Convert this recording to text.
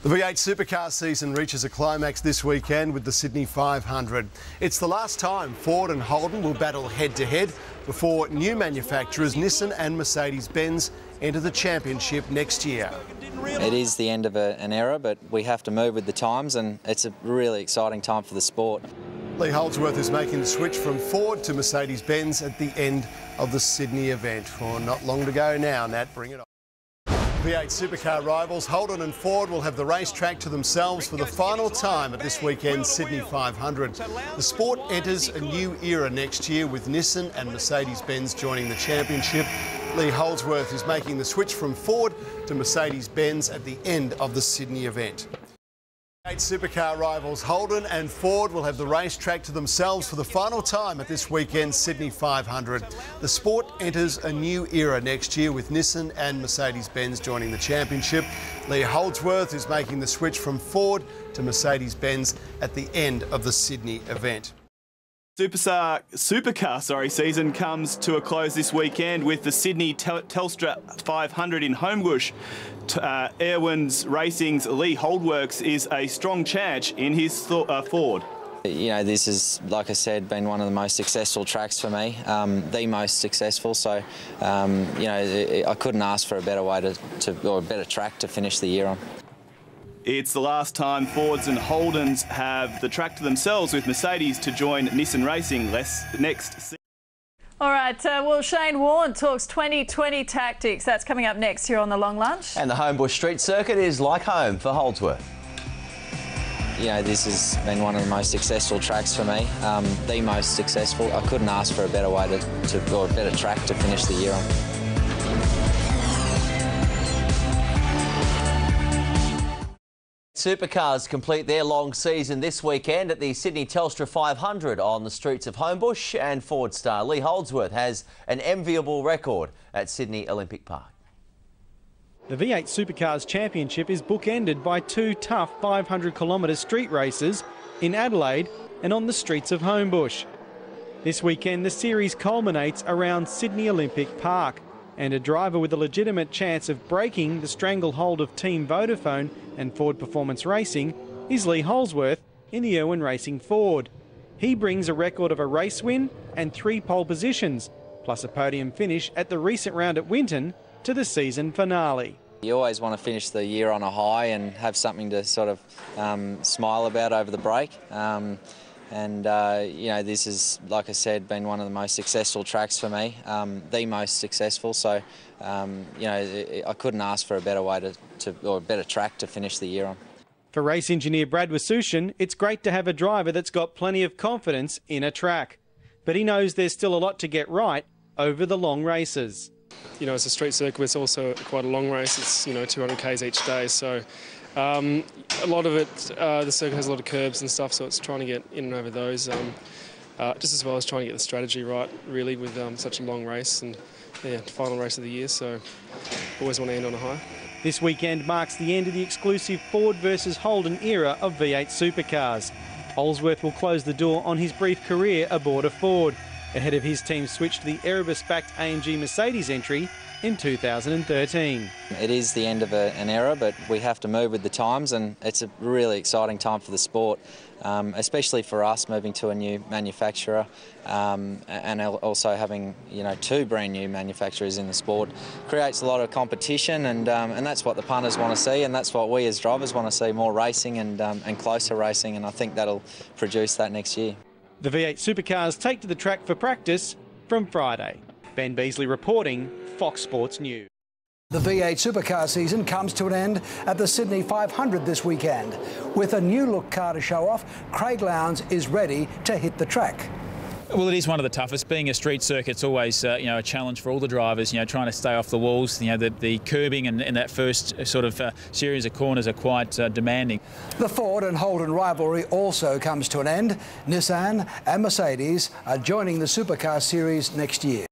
The V8 supercar season reaches a climax this weekend with the Sydney 500. It's the last time Ford and Holden will battle head-to-head before new manufacturers Nissan and Mercedes-Benz enter the championship next year. It is the end of an era, but we have to move with the times, and it's a really exciting time for the sport. Lee Holdsworth is making the switch from Ford to Mercedes-Benz at the end of the Sydney event. Well, not long to go now, Nat, bring it on. V8 supercar rivals Holden and Ford will have the racetrack to themselves for the final time at this weekend's Sydney 500. The sport enters a new era next year with Nissan and Mercedes-Benz joining the championship. Lee Holdsworth is making the switch from Ford to Mercedes-Benz at the end of the Sydney event. V8 supercar rivals Holden and Ford will have the racetrack to themselves for the final time at this weekend's Sydney 500. The sport enters a new era next year with Nissan and Mercedes-Benz joining the championship. Lee Holdsworth is making the switch from Ford to Mercedes-Benz at the end of the Sydney event. Supercar season comes to a close this weekend with the Sydney Telstra 500 in Homebush. IRWIN Racing's Lee Holdsworth is a strong chance in his Ford. You know, this is, like I said, been one of the most successful tracks for me, the most successful. So, you know, I couldn't ask for a better way or a better track to finish the year on. It's the last time Fords and Holdens have the track to themselves, with Mercedes to join Nissan Racing next season. All right, well, Shane Warne talks 2020 tactics. That's coming up next here on The Long Lunch. And the Homebush Street Circuit is like home for Holdsworth. You know, this has been one of the most successful tracks for me, the most successful. I couldn't ask for a better way or a better track to finish the year on. Supercars complete their long season this weekend at the Sydney Telstra 500 on the streets of Homebush, and Ford star Lee Holdsworth has an enviable record at Sydney Olympic Park. The V8 Supercars Championship is bookended by two tough 500-kilometre street races in Adelaide and on the streets of Homebush. This weekend the series culminates around Sydney Olympic Park, and a driver with a legitimate chance of breaking the stranglehold of Team Vodafone and Ford Performance Racing is Lee Holdsworth in the IRWIN Racing Ford. He brings a record of a race win and 3 pole positions, plus a podium finish at the recent round at Winton to the season finale. You always want to finish the year on a high and have something to sort of smile about over the break. You know, this is, like I said, been one of the most successful tracks for me, the most successful. So, you know, I couldn't ask for a better way or a better track to finish the year on. For race engineer Brad Wasushin, it's great to have a driver that's got plenty of confidence in a track. But he knows there's still a lot to get right over the long races. You know, it's a street circuit, it's also quite a long race. It's, you know, 200 k's each day. So a lot of it, the circuit has a lot of curbs and stuff, so it's trying to get in and over those, just as well as trying to get the strategy right, really, with such a long race and, yeah, final race of the year, so always want to end on a high. This weekend marks the end of the exclusive Ford versus Holden era of V8 supercars. Holdsworth will close the door on his brief career aboard a Ford, ahead of his team's switch to the Erebus-backed AMG Mercedes entry in 2013. It is the end of an era, but we have to move with the times, and it's a really exciting time for the sport, especially for us moving to a new manufacturer, and also having, you know, 2 brand new manufacturers in the sport creates a lot of competition, and that's what the punters want to see, and that's what we as drivers want to see: more racing and closer racing, and I think that'll produce that next year. The V8 supercars take to the track for practice from Friday. Ben Beasley reporting, Fox Sports News. The V8 supercar season comes to an end at the Sydney 500 this weekend. With a new look car to show off, Craig Lowndes is ready to hit the track. Well, it is one of the toughest. Being a street circuit's always, you know, a challenge for all the drivers. You know, trying to stay off the walls. You know, the curbing and that first sort of series of corners are quite demanding. The Ford and Holden rivalry also comes to an end. Nissan and Mercedes are joining the supercar series next year.